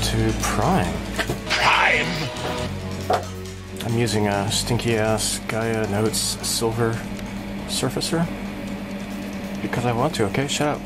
to prime. Prime! I'm using a stinky ass Gaia Notes silver surfacer because I want to, okay? Shut up.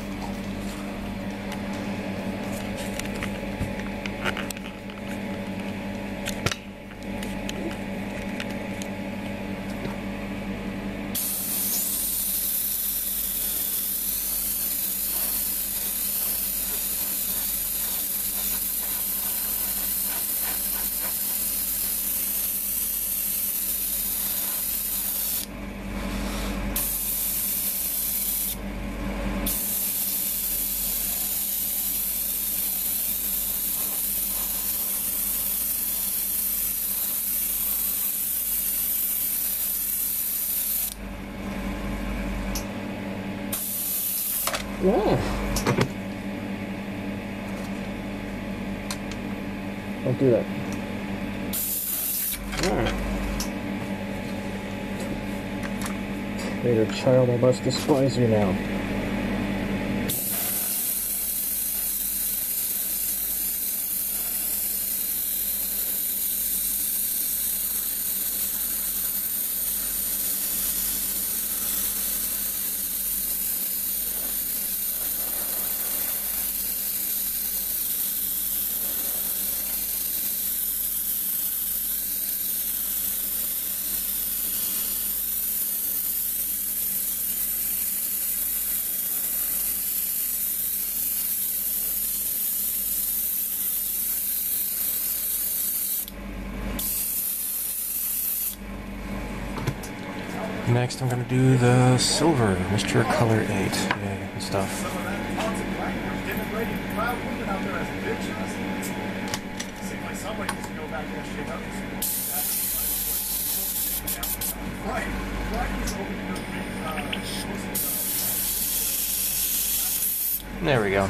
Yeah. Don't do that. Alright. Later, child, I must despise you now. Next, I'm gonna do the silver, Mr. Color 8, yay, and stuff. There we go.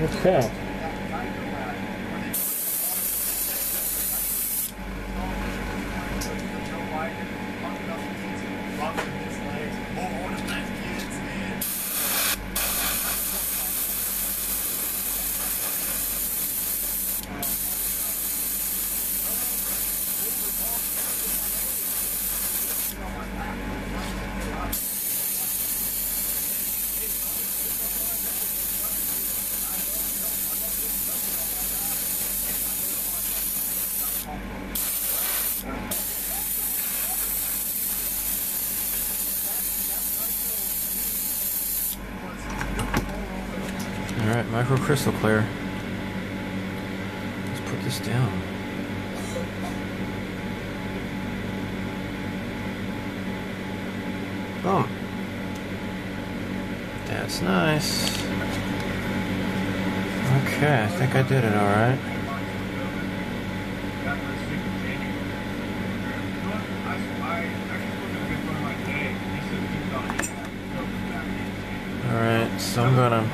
Okay. Alright, microcrystal clear. Let's put this down. Boom. That's nice. Okay, I think I did it alright. Alright, so I'm gonna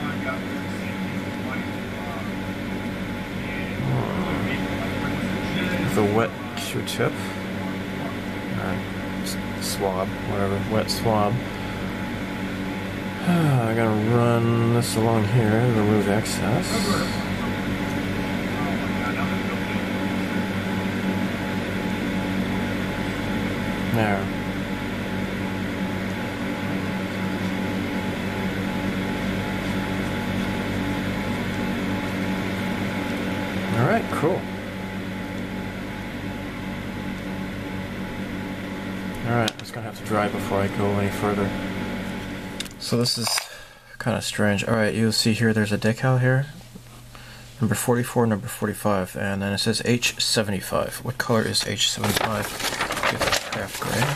with a wet Q-tip, swab, whatever, wet swab. I gotta run this along here to remove excess. There. Alright, cool. Alright, it's gonna have to dry before I go any further. So this is kind of strange. Alright, you'll see here there's a decal here. Number 44, number 45, and then it says H75. What color is H75? It's craft gray, I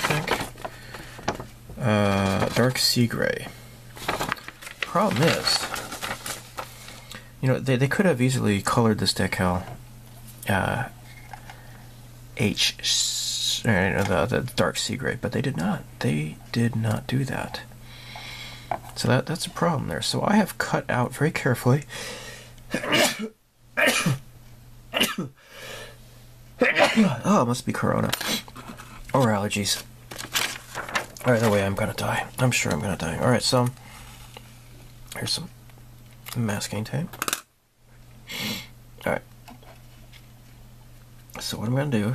think. Dark sea gray. problem is, you know, they could have easily colored this decal the dark sea gray, but they did not. They did not do that. So that's a problem there. So I have cut out very carefully. Oh, it must be corona. Or allergies. Either way, I'm gonna die. I'm sure I'm gonna die. Alright, so here's some masking tape. Alright. So what I'm gonna do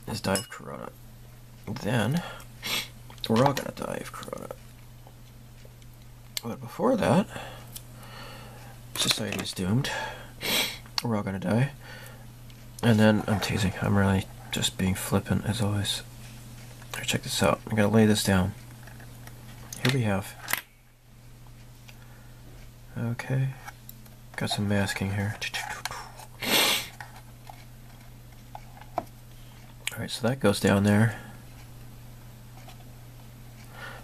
is die of corona. Then we're all gonna die of corona. But before that, society is doomed. We're all gonna die. And then, I'm teasing, I'm really just being flippant as always. Here, check this out. I'm gonna lay this down. Here we have. Okay. Got some masking here. Alright, so that goes down there.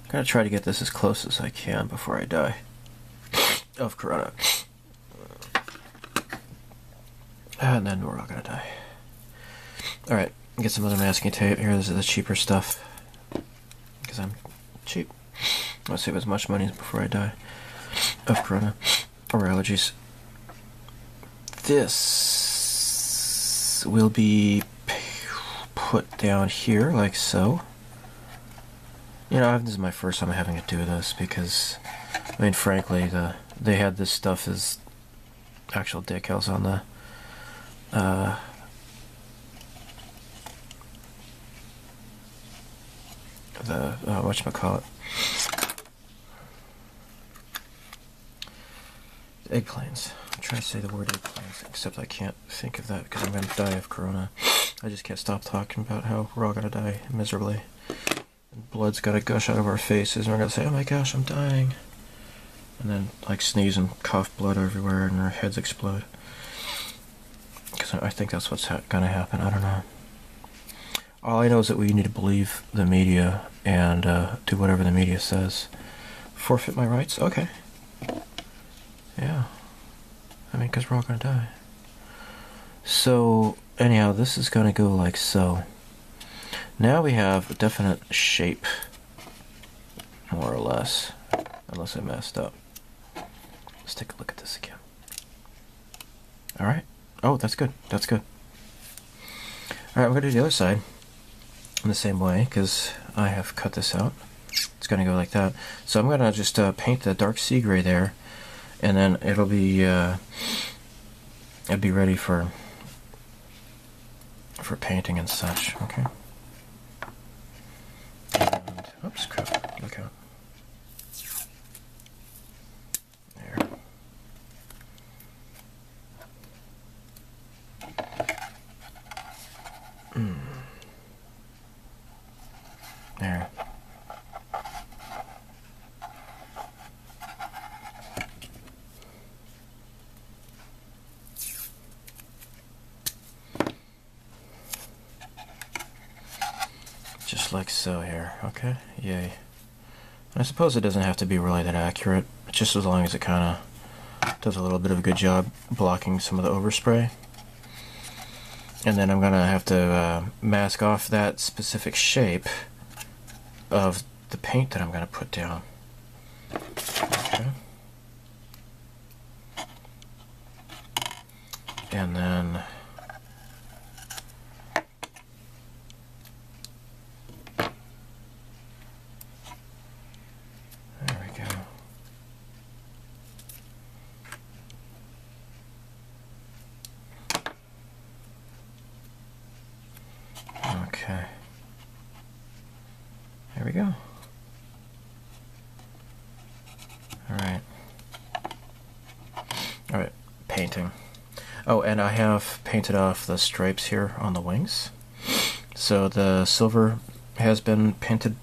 I'm gonna try to get this as close as I can before I die of corona. And then we're all gonna die. Alright, get some other masking tape. Here, this is the cheaper stuff. Because I'm cheap. I'll save as much money before I die of corona or allergies. This will be put down here like so. You know, this is my first time having to do this because, I mean, frankly, they had this stuff as actual decals on the whatchamacallit, eggplanes. I'm trying to say the word eggplanes, except I can't think of that because I'm going to die of corona. I just can't stop talking about how we're all going to die miserably. And blood's got to gush out of our faces, and we're going to say, oh my gosh, I'm dying. And then, like, sneeze and cough blood everywhere, and our heads explode. Because I think that's what's going to happen. I don't know. All I know is that we need to believe the media and do whatever the media says. Forfeit my rights? Okay. Yeah. I mean, because we're all going to die. So, anyhow, this is going to go like so. Now we have a definite shape, more or less. Unless I messed up. Let's take a look at this again. Alright. Oh, that's good. That's good. Alright, we're going to do the other side in the same way, because I have cut this out. It's going to go like that. So I'm going to just paint the dark sea gray there, and then it'll be ready for painting and such. Okay. And, oops, crap. Look out. There. There. Just like so here, okay? Yay. I suppose it doesn't have to be really that accurate, just as long as it kind of does a little bit of a good job blocking some of the overspray. And then I'm going to have to mask off that specific shape of the paint that I'm going to put down. Okay. And then there we go. Okay. There we go. Alright. Alright, painting. Oh, and I have painted off the stripes here on the wings. So the silver has been painted.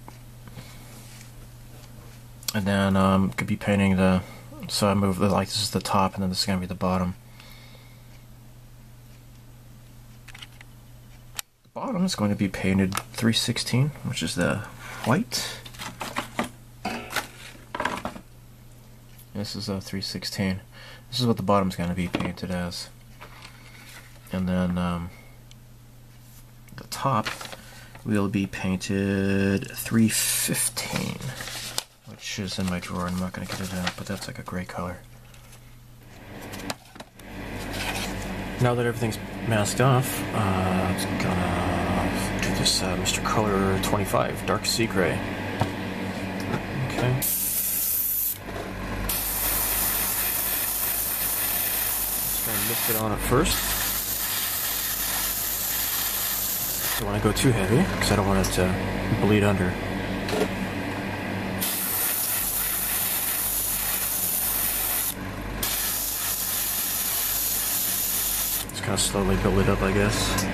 And then could be painting the, so I move the, like, this is the top and then this is going to be the bottom. The bottom is going to be painted 316, which is the white. This is a 316. This is what the bottom's going to be painted as. And then the top will be painted 315, which is in my drawer. I'm not going to get it out, but that's like a gray color. Now that everything's masked off, I'm gonna do this Mr. Color 25 Dark Sea Gray. Okay. Just gonna lift it on at first. Don't want to go too heavy because I don't want it to bleed under. Kind of slowly build it up, I guess.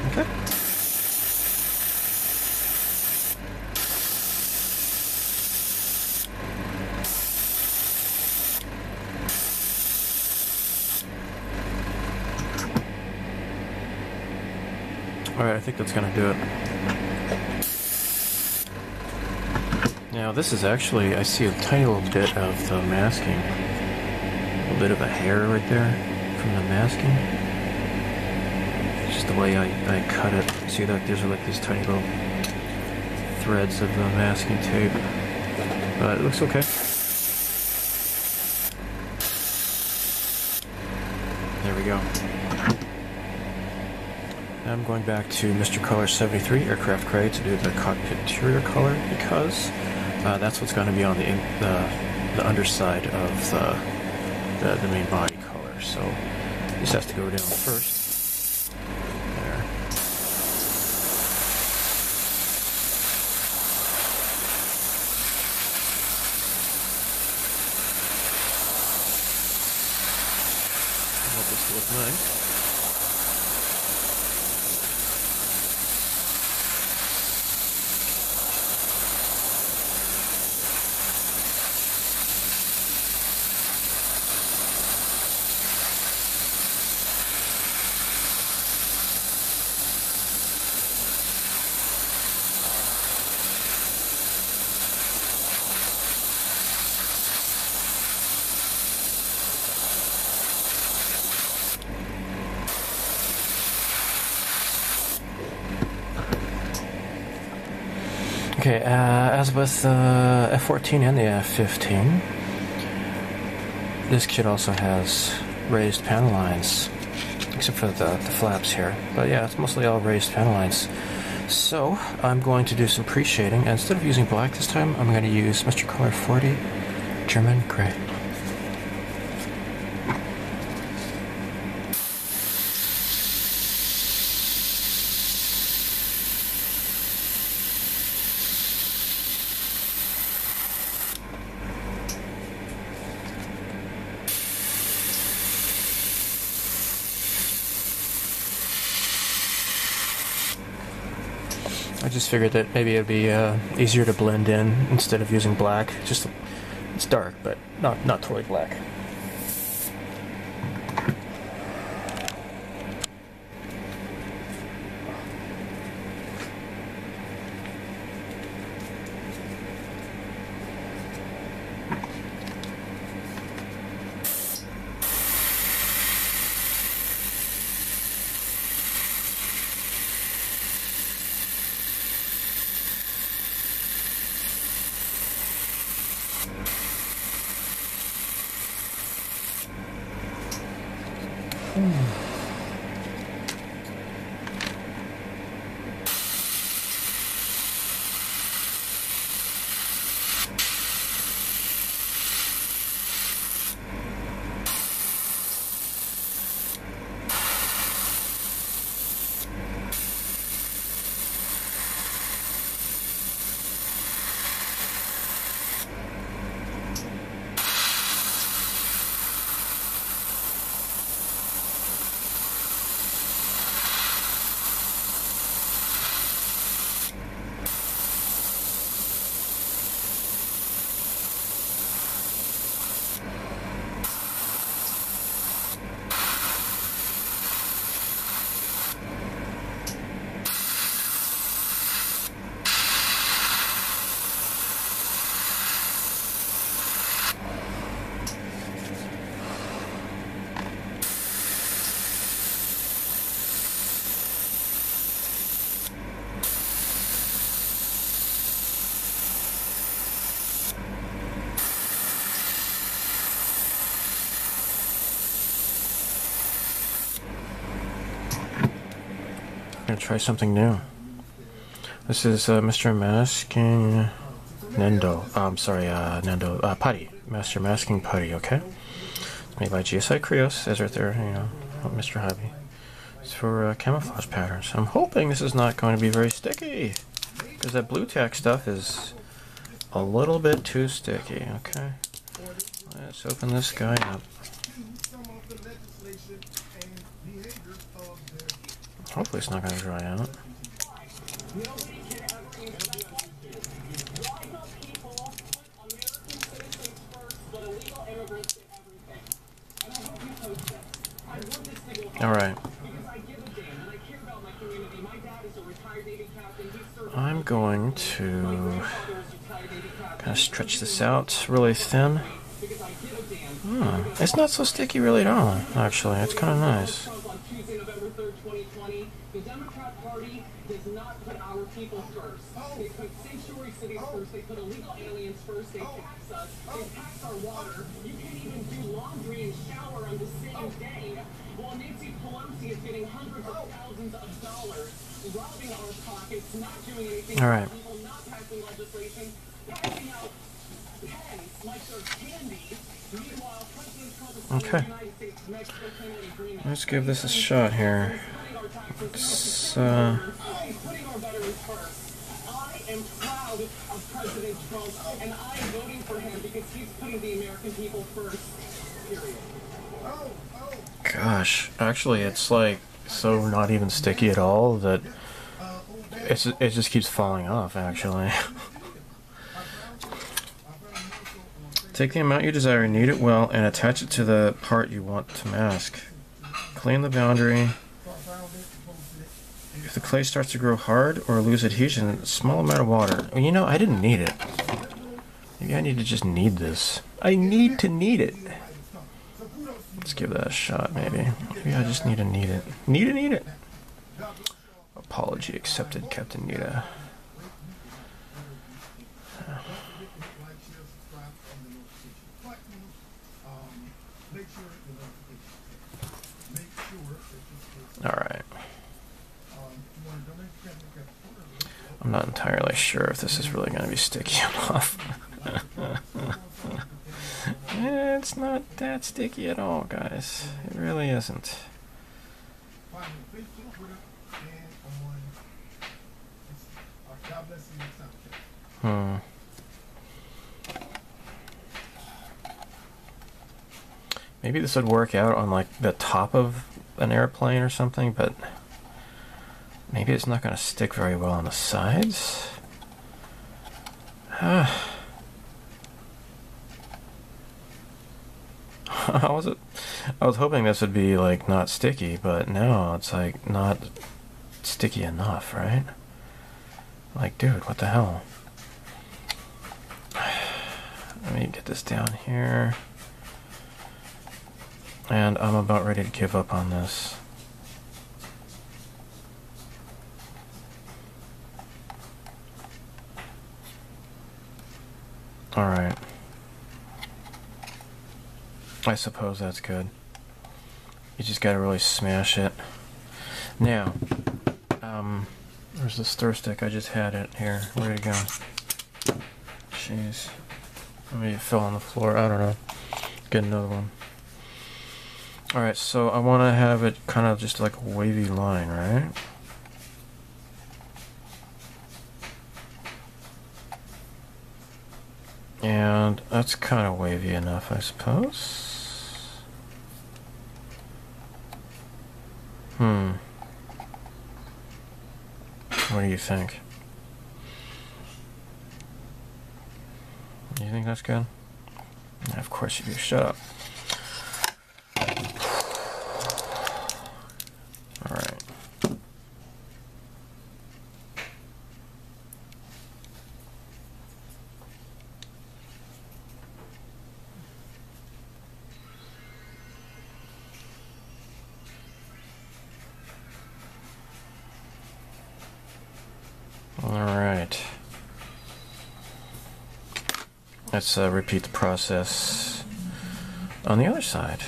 Okay. Alright, I think that's gonna do it. Now this is actually, I see a tiny little bit of the masking. A little bit of a hair right there from the masking. It's just the way I cut it. See that there's like these tiny little threads of the masking tape. But it looks okay. There we go. Now I'm going back to Mr. Color 73 Aircraft Gray to do the Cockpit Interior color because that's what's going to be on the underside of the main body color. So this has to go down first. There. I want this to look nice. Okay, as with the F-14 and the F-15, this kit also has raised panel lines, except for the flaps here. But yeah, it's mostly all raised panel lines. So I'm going to do some pre-shading, and instead of using black this time, I'm going to use Mr. Color 40 German Gray. I just figured that maybe it'd be easier to blend in instead of using black. Just it's dark, but not totally black. try something new. This is Mr. Masking Nendo. Nendo. Putty. Master Masking Putty, okay? It's made by GSI Krios, as right there, you know, Mr. Hobby. It's for camouflage patterns. I'm hoping this is not going to be very sticky, because that blue tack stuff is a little bit too sticky, okay? Let's open this guy up. Hopefully it's not going to dry out. Alright. I'm going to kind of stretch this out really thin. It's not so sticky really at all, actually. It's kind of nice. The Democrat Party does not put our people first. They put sanctuary cities first. They put illegal aliens first. They tax us. They tax our water. You can't even do laundry and shower on the same day. While Nancy Pelosi is getting hundreds of thousands of dollars, robbing our pockets, not doing anything. All right. People not passing legislation, passing out pens like they're candy. Meanwhile, President Trump is telling the United States, Mexico, Canada, and Greenland. Let's give this a shot here. It's, putting our veterans first. I am proud of President Trump, and I am voting for him because he's putting the American people first. Period. Gosh, actually, it's like so not even sticky at all that it just keeps falling off. Actually, take the amount you desire, knead it well, and attach it to the part you want to mask. Clean the boundary. If the clay starts to grow hard or lose adhesion, a small amount of water. Well, you know, I didn't need it. Maybe I need to just knead this. I need to knead it. Let's give that a shot, maybe. Maybe I just need to knead it. Knead it. Apology accepted, Captain Nita. Alright. I'm not entirely sure if this is really going to be sticky enough. It's not that sticky at all, guys. It really isn't. Maybe this would work out on like the top of an airplane or something, but maybe it's not going to stick very well on the sides. I was hoping this would be like not sticky, but no, it's like not sticky enough, right? Like, dude, what the hell? Let me get this down here. And I'm about ready to give up on this. Alright. I suppose that's good. You just gotta really smash it. Now, where's the stir stick? I just had it here. Where'd it go? Jeez. Maybe it fell on the floor. I don't know. Get another one. Alright, so I want to have it kind of just like a wavy line, right? And that's kind of wavy enough, I suppose. What do you think? You think that's good? Yeah, of course you do. Shut up. Alright. Alright. Let's repeat the process on the other side.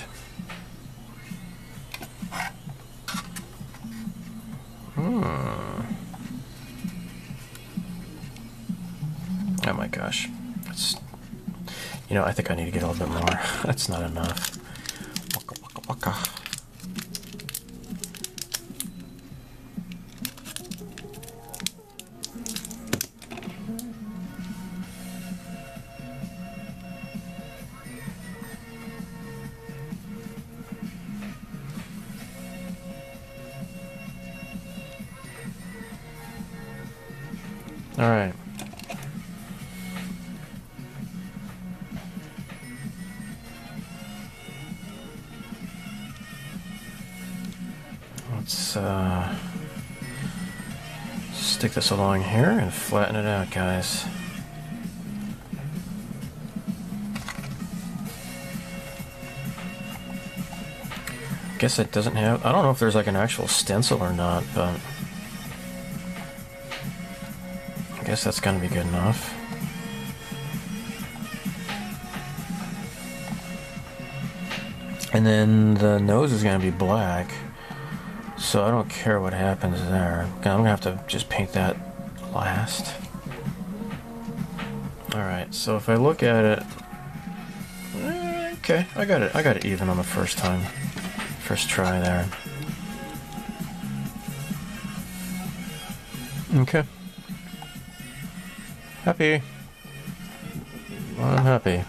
Oh my gosh. That's, you know, I think I need to get a little bit more. That's not enough. Waka waka waka. All right. Let's stick this along here and flatten it out, guys. Guess it doesn't have, I don't know if there's like an actual stencil or not, but I guess that's gonna be good enough. And then the nose is gonna be black, so I don't care what happens there. I'm gonna have to just paint that last. Alright, so if I look at it, okay, I got it even on the first time. First try there. Okay. Happy. I'm happy.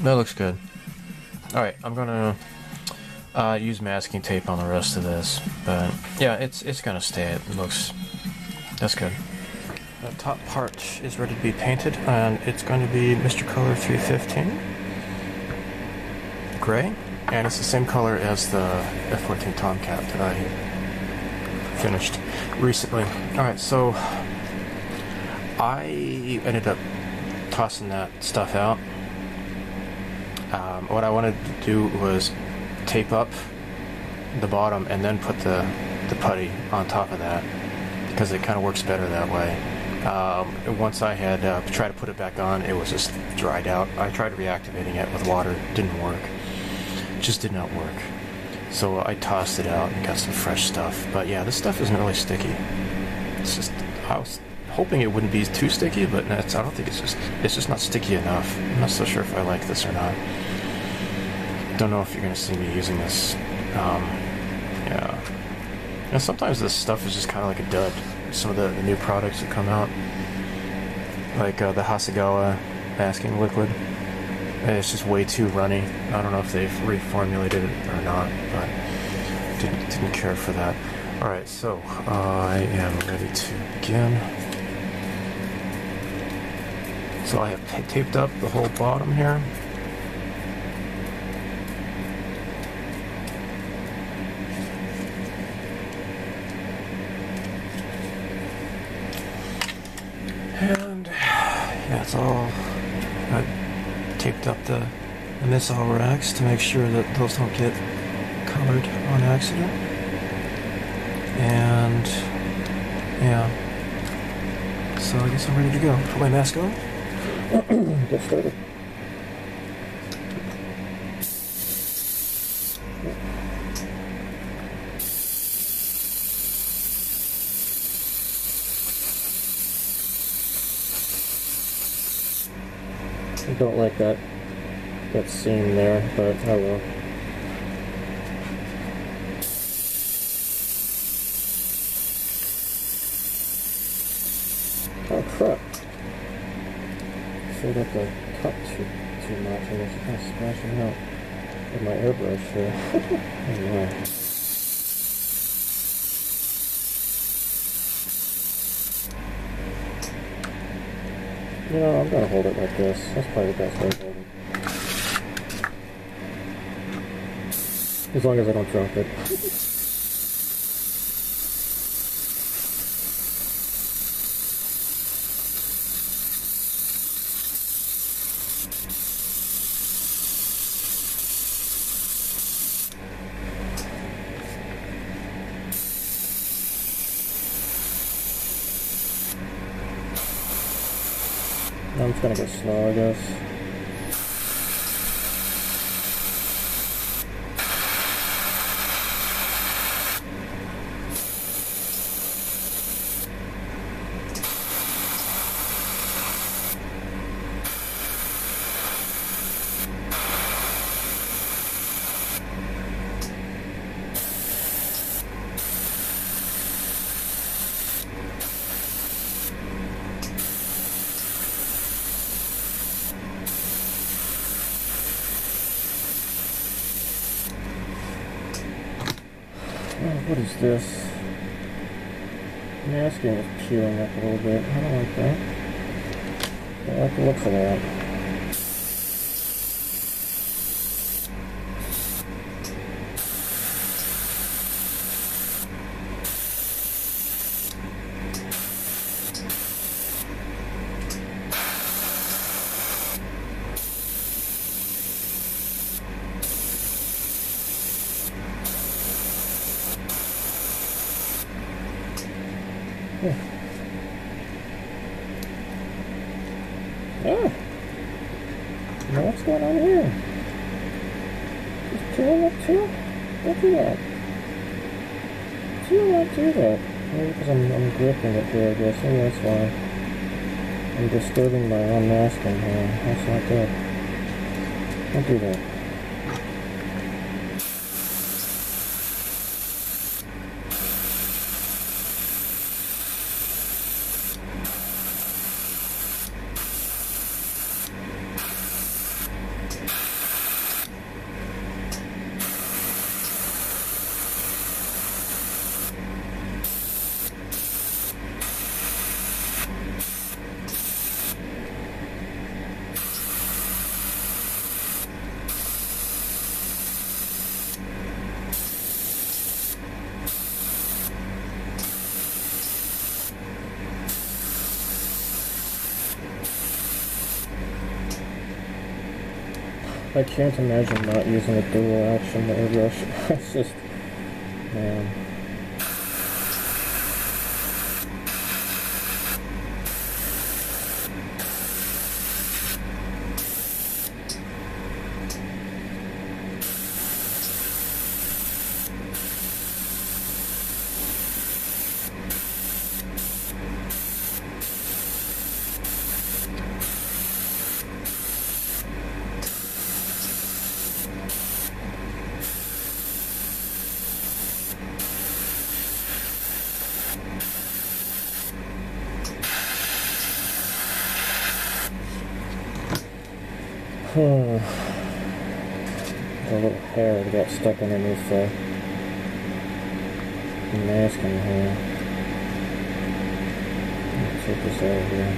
That looks good. Alright, I'm gonna use masking tape on the rest of this, but yeah, it's gonna stay. It looks, that's good. The top part is ready to be painted, and it's going to be Mr. Color 315 gray, and it's the same color as the F-14 Tomcat that I finished recently. Alright, so I ended up tossing that stuff out. What I wanted to do was tape up the bottom and then put the putty on top of that, because it kind of works better that way. Once I had tried to put it back on, it was just dried out. I tried reactivating it with water, didn't work. It just did not work. So I tossed it out and got some fresh stuff. But yeah, this stuff isn't really sticky. It's just, I was hoping it wouldn't be too sticky, but I don't think it's just not sticky enough. I'm not so sure if I like this or not. Don't know if you're gonna see me using this. Yeah. And sometimes this stuff is just kind of like a dud. Some of the new products that come out, like the Hasegawa masking liquid, it's just way too runny. I don't know if they've reformulated it or not, but didn't care for that. Alright, so I am ready to begin. So I have taped up the whole bottom here. And yeah, it's all, I taped up the missile racks to make sure that those don't get colored on accident. And yeah, so I guess I'm ready to go. Put my mask on. Get started. I don't like that seam there, but I will. Oh crap! Filled up the cup too much, and it's kind of splashing out with my airbrush here. Anyway. You know, I'm gonna hold it like this. That's probably the best way to hold it. As long as I don't drop it. I'm just gonna go slow, I guess. What is this? Masking is peeling up a little bit. I don't like that. I don't like the looks of that. Oh! Now what's going on here? Just peeling up too? Don't do that. Do not do that. Maybe because I'm gripping it here, I guess. Maybe that's why. I'm disturbing my own masking here. That's not good. Don't do that. I can't imagine not using a dual action airbrush. It's just, man. The little hair that got stuck underneath the mask in here. Let's take this out of here.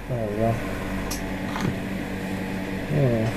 There we go. Yeah.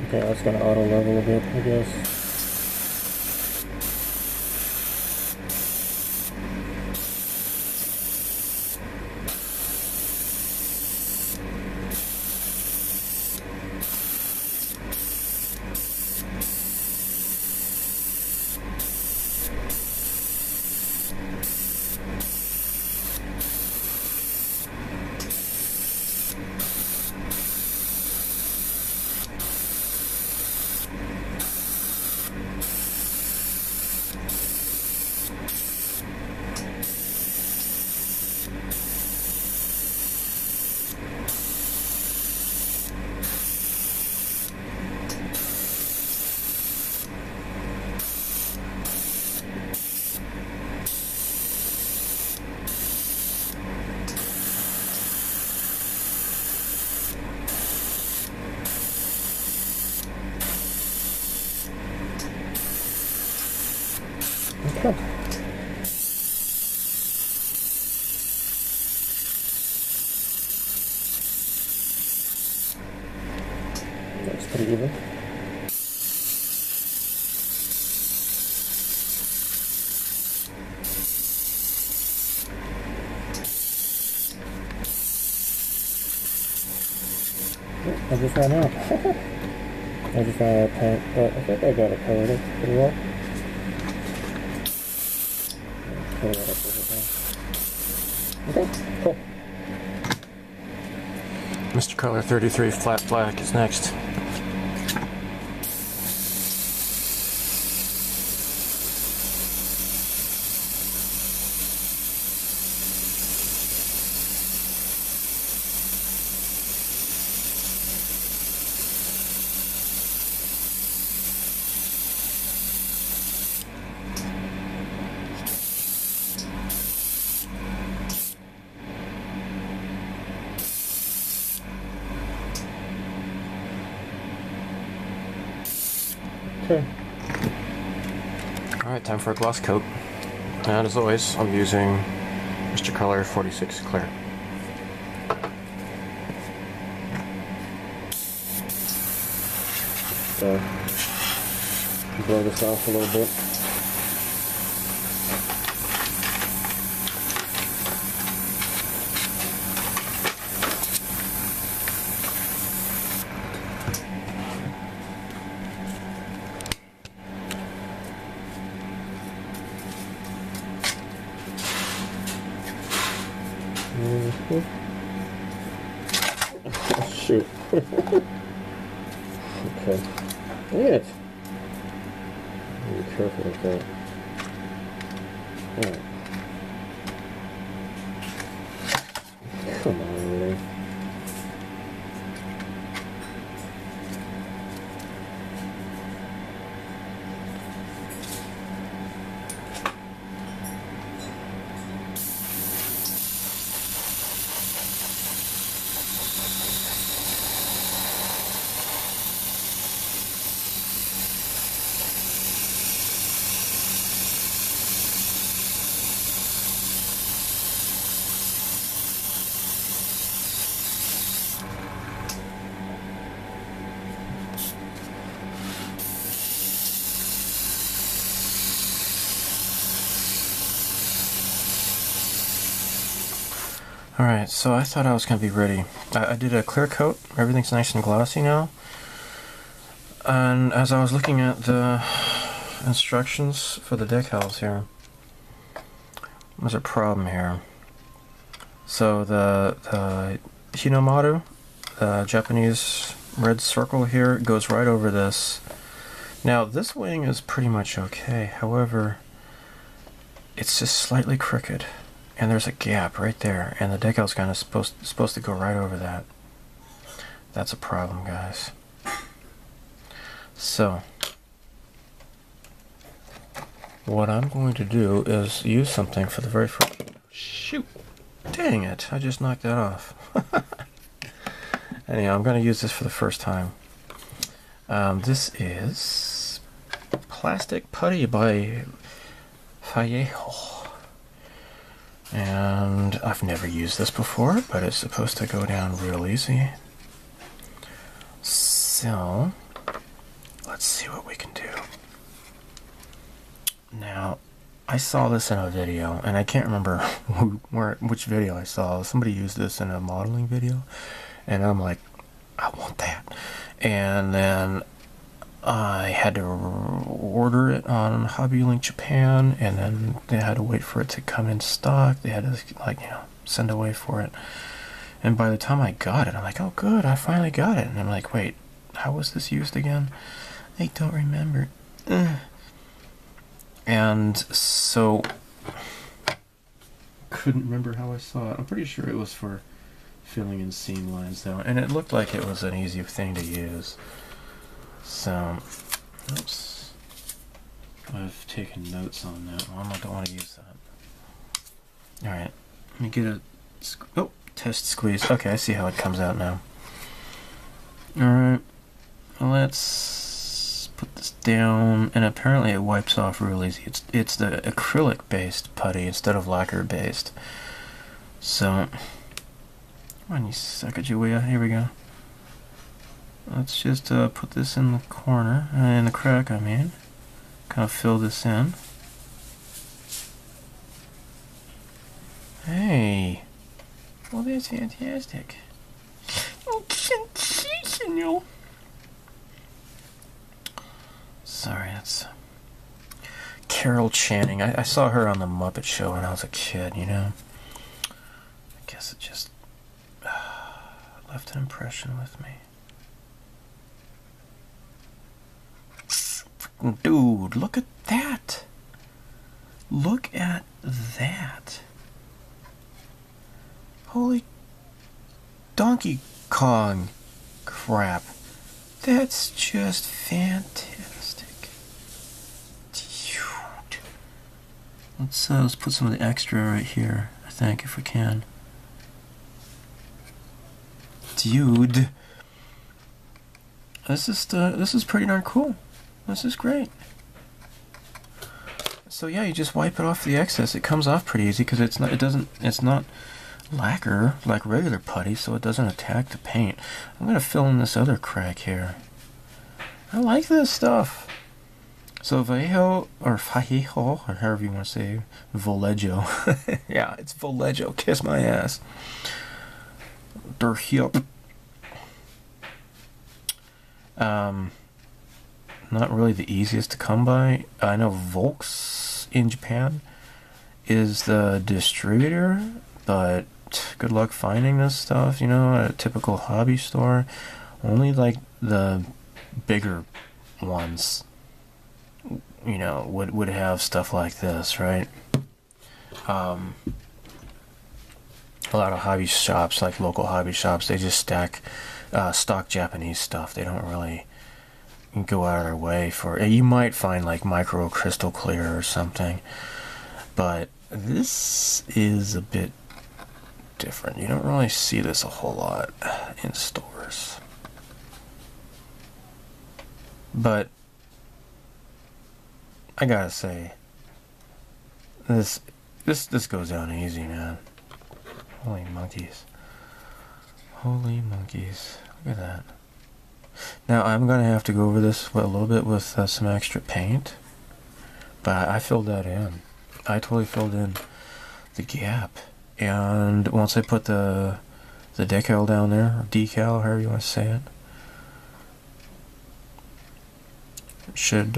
Okay, that's gonna auto level a bit, I guess. even. I just ran out. I just ran out of paint, but I think I got it covered up pretty well. Cover that up a bit there. Okay, cool. Mr. Color 33 flat black is next. Okay. Alright, time for a gloss coat. And as always, I'm using Mr. Color 46 Clear. So, blow this off a little bit. Oh, shoot. Okay. Look at it. Be careful with that. Alright. Come on, really. Alright, so I thought I was going to be ready. I did a clear coat, everything's nice and glossy now. And as I was looking at the instructions for the decals here, there's a problem here. So the Hinomaru, the Japanese red circle here, goes right over this. Now this wing is pretty much okay, however, it's just slightly crooked. And there's a gap right there, and the decal's kind of supposed to go right over that. That's a problem, guys. So, what I'm going to do is use something for the very first... Shoot! Dang it, I just knocked that off. Anyhow, I'm going to use this for the first time. This is Plastic Putty by F-4EJ. And I've never used this before, but it's supposed to go down real easy. So, let's see what we can do. Now, I saw this in a video, and I can't remember which video I saw. Somebody used this in a modeling video, and I'm like, I want that. And then I had to order it on HobbyLink Japan, and then they had to wait for it to come in stock. They had to, like, you know, send away for it. And by the time I got it, I'm like, oh good, I finally got it. And I'm like, wait, how was this used again? I don't remember. And so, couldn't remember how I saw it. I'm pretty sure it was for filling in seam lines though, and it looked like it was an easy thing to use. So, oops, I've taken notes on that one. I don't want to use that. Alright, let me get a, test squeeze. Okay, I see how it comes out now. Alright, let's put this down, and apparently it wipes off real easy. It's the acrylic based putty instead of lacquer based. So, come on you Sacagawea, here we go. let's just put this in the corner, in the crack, I mean. Kind of fill this in. Hey! Well, that's fantastic. Oh, sensational! Sorry, that's Carol Channing. I saw her on the Muppet Show when I was a kid, you know? I guess it just left an impression with me. Dude, look at that! Look at that! Holy Donkey Kong crap. That's just fantastic. Dude. Let's put some of the extra right here, I think, if we can. Dude. This is pretty darn cool. This is great. So yeah, you just wipe it off the excess. It comes off pretty easy because it's not lacquer like regular putty, so it doesn't attack the paint. I'm gonna fill in this other crack here. I like this stuff. So Vallejo, or Vallejo, or however you want to say, Vallejo. Yeah, it's Vallejo. Kiss my ass. Der hip. Not really the easiest to come by. I know Volks in Japan is the distributor, but good luck finding this stuff, you know, at a typical hobby store. Only like the bigger ones, you know, would have stuff like this, right? A lot of hobby shops, like local hobby shops, they just stock Japanese stuff. They don't really go out of their way for it. You might find like micro crystal clear or something, but this is a bit different. You don't really see this a whole lot in stores, but I gotta say, this goes down easy, man. Holy monkeys. Holy monkeys. Look at that. Now I'm gonna have to go over this a little bit with some extra paint, but I filled that in. I totally filled in the gap, and once I put the decal down there, or decal, however you want to say it, it should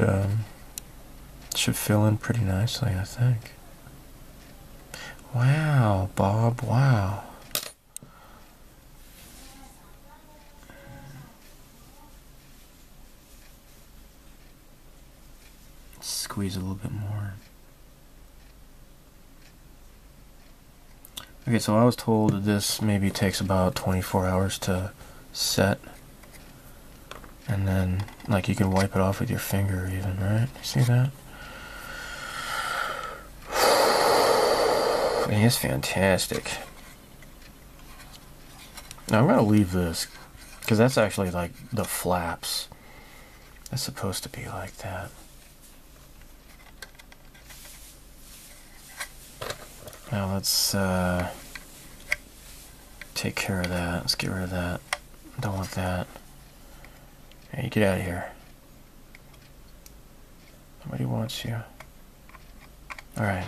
fill in pretty nicely, I think. Wow, Bob, wow. Squeeze a little bit more. Okay, so I was told that this maybe takes about 24 hours to set, and then like you can wipe it off with your finger even, right? See that? It is fantastic. Now I'm gonna leave this because that's actually like the flaps. That's supposed to be like that. Now let's take care of that. Let's get rid of that. Don't want that. Hey, get out of here. Nobody wants you. Alright.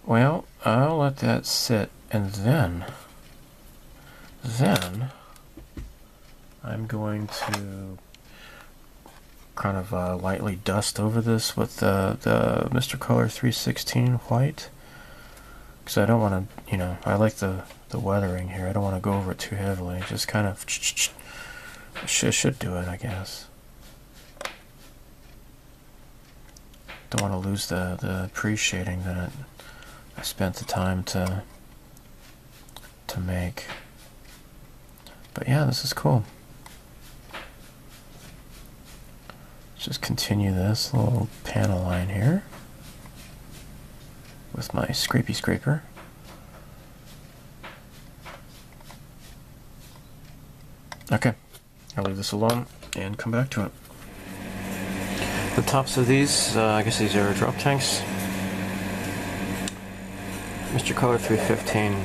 Well, I'll let that sit, and then I'm going to kind of lightly dust over this with the Mr. Color 316 white, because I don't want to, you know, I like the weathering here. I don't want to go over it too heavily. Just kind of should do it, I guess. Don't want to lose the pre-shading that I spent the time to make. But yeah, this is cool. Let's just continue this little panel line here with my scrapey scraper. Okay, I'll leave this alone and come back to it. The tops of these, I guess these are drop tanks. Mr. Color 315.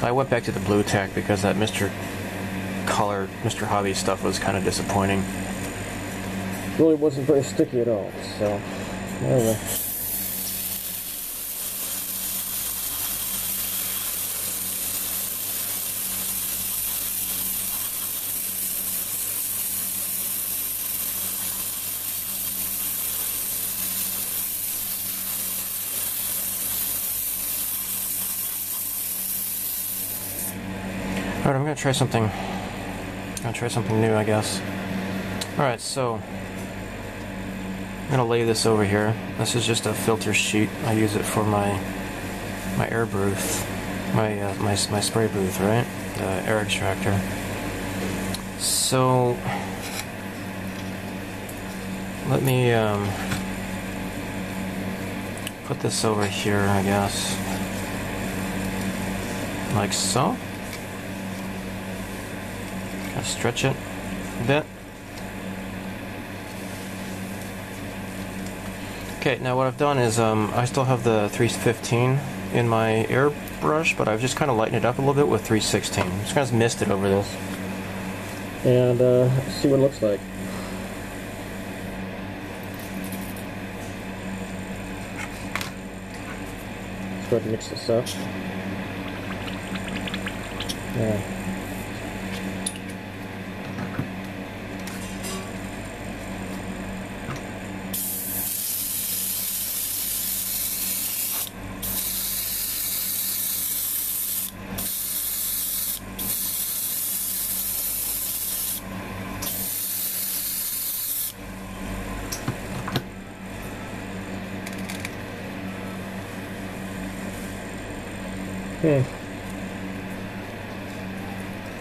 So I went back to the blue tack because that Mr. Color, Mr. Hobby stuff was kind of disappointing. Really wasn't very sticky at all, so whatever. Alright, I'm gonna try something. New, I guess. Alright, so I'm gonna lay this over here. This is just a filter sheet. I use it for my air booth, my spray booth, right? The air extractor. So let me put this over here, I guess, like so. Kind of stretch it a bit. Okay, now what I've done is I still have the 315 in my airbrush, but I've just kind of lightened it up a little bit with 316. Just kind of mist it over this. And see what it looks like. Let's go ahead and mix this up. Yeah.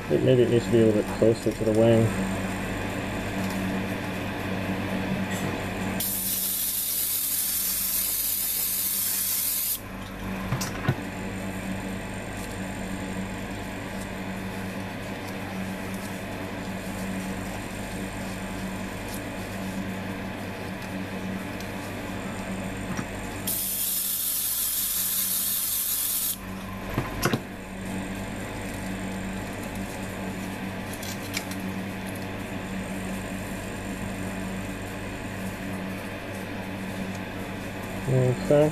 Maybe it needs to be a little bit closer to the wing. Okay.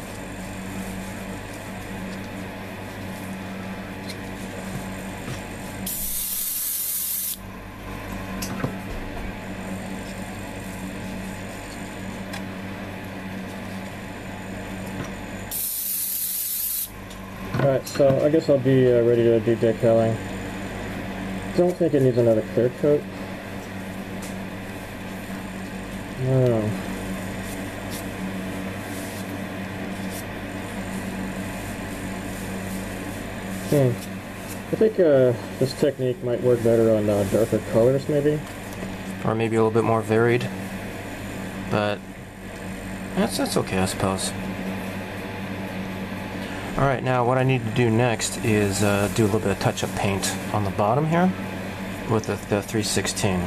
Alright, so I guess I'll be ready to do decaling. Don't think it needs another clear coat. No. I think this technique might work better on darker colors, maybe. Or maybe a little bit more varied. But that's okay, I suppose. Alright, now what I need to do next is do a little bit of touch-up paint on the bottom here with the 316.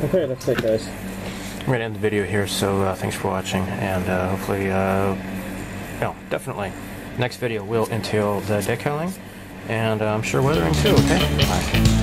Okay, that's it, guys. I'm going to end the video here, so thanks for watching, and hopefully, no, definitely, next video will entail the decaling, and I'm sure weathering too, okay? Bye.